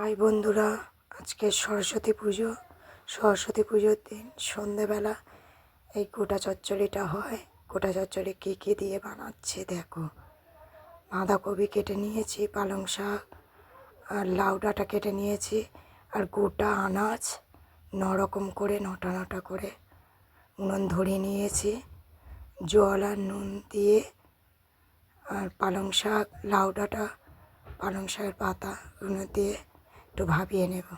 High বন্ধুরা, আজকে সরস্বতী পুজোর দিন সন্ধেবেলা এই গোটা চচ্চড়িটা হয়। গোটা চচ্চড়ি কী কী দিয়ে বানাচ্ছি দেখো। বাঁধাকপি কেটে নিয়েছি, পালং শাক আর লাউ ডাঁটা কেটে নিয়েছি, আর গোটা আনাজ নরকম করে নটা নটা করে উনুন ধরিয়ে নিয়েছি। জল আর নুন দিয়ে আর পালং শাক, লাউ ডাঁটা, পালং শাকের পাতা ওগুলো দিয়ে একটু ভাপিয়ে নেব।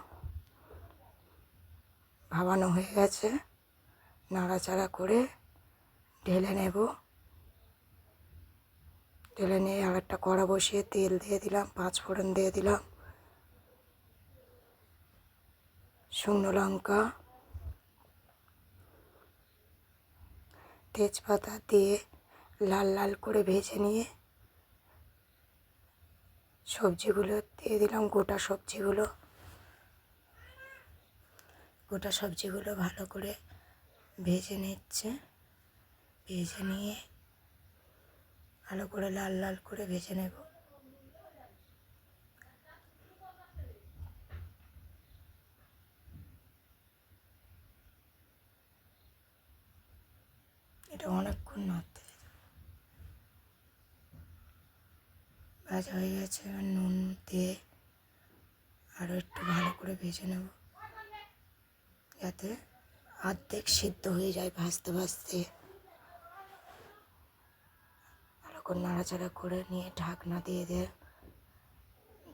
ভাপানো হয়ে গেছে, নাড়াচাড়া করে ঢেলে নেব। ঢেলে নিয়ে আর একটা কড়া বসিয়ে তেল দিয়ে দিলাম, 5 ফোড়ন দিয়ে দিলাম, শুকনো লঙ্কা, তেজপাতা দিয়ে লাল লাল করে ভেজে নিয়ে সবজিগুলো দিয়ে দিলাম। গোটা সবজিগুলো ভালো করে ভেজে নিয়ে ভালো করে লাল লাল করে ভেজে নেব। এটা অনেকক্ষণ নাড়তে ভাজা হয়ে গেছে। এবার নুন দিয়ে আরও একটু ভালো করে ভেজে নেব, যাতে অর্ধেক সিদ্ধ হয়ে যায়। ভাজতে ভাজতে ভালো করে নাড়াচাড়া করে নিয়ে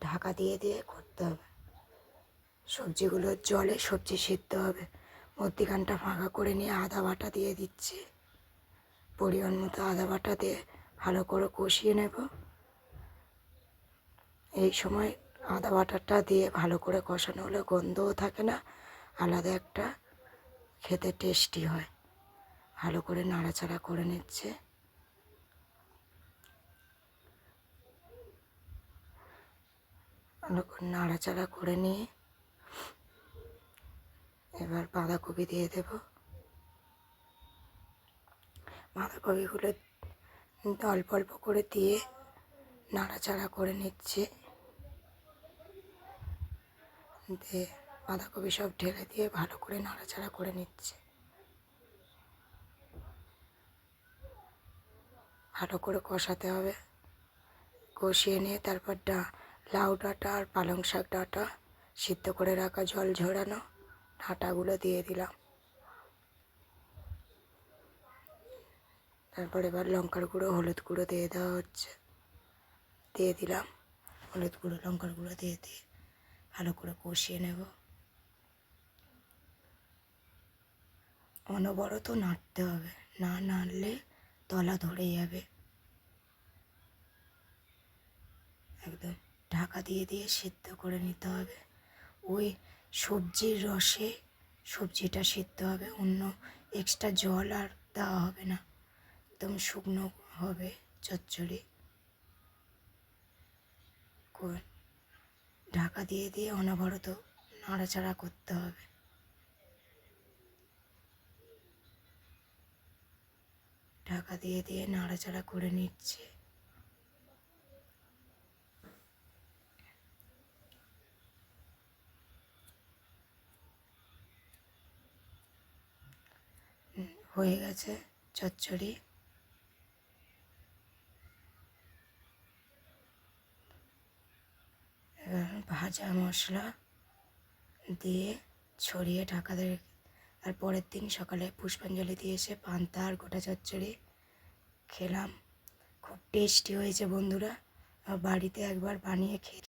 ঢাকা দিয়ে করতে হবে। সবজিগুলোর জলে সবজি সিদ্ধ হবে। মধ্যিখানটা ফাঁকা করে নিয়ে আদা বাটা দিয়ে দিচ্ছি। পরিমাণ মতো আদা বাটা দিয়ে ভালো করে কষিয়ে নেব। এই সময় আদা বাটাটা দিয়ে ভালো করে কষানো হলে গন্ধও থাকে না, আলাদা একটা খেতে টেস্টি হয়। ভালো করে নাড়াচাড়া করে নিচ্ছে। ভালো করে নাড়াচাড়া করে নিয়ে এবার বাঁধাকপি দিয়ে দেব। বাঁধাকপিগুলো অল্প অল্প করে দিয়ে নাড়াচাড়া করে নিচ্ছে। দিয়ে বাঁধাকপি সব ঢেলে দিয়ে ভালো করে নাড়াচাড়া করে নিচ্ছে। ভালো করে কষাতে হবে। কষিয়ে নিয়ে তারপর লাউ ডাঁটা আর পালং শাক ডাঁটা সিদ্ধ করে রাখা জল ঝরানো ডাঁটাগুলো দিয়ে দিলাম। তারপর এবার লঙ্কার গুঁড়ো, হলুদ গুঁড়ো দিয়ে দিলাম। হলুদ গুঁড়ো, লঙ্কার গুঁড়ো দিয়ে ভালো করে কষিয়ে নেব। অনবরত নাড়তে হবে, না নাড়লে তলা ধরে যাবে। একদম ঢাকা দিয়ে সিদ্ধ করে নিতে হবে। ওই সবজির রসে সবজিটা সিদ্ধ হবে, অন্য এক্সট্রা জল আর দেওয়া হবে না। একদম শুকনো হবে চচ্চড়ি। ঢাকা দিয়ে অনবরত নাড়াচাড়া করতে হবে। ঢাকা দিয়ে নাড়াচাড়া করে নিচ্ছে। হয়ে গেছে চচ্চড়ি। এবার ভাজা মশলা দিয়ে ছড়িয়ে ঢাকা দিয়ে। আর পরের দিন সকালে পুষ্পাঞ্জলি দিয়ে এসে পান্তা আর গোটা চচ্চড়ি খেলাম। খুব টেস্টি হয়েছে বন্ধুরা, বাড়িতে একবার বানিয়ে খেয়ে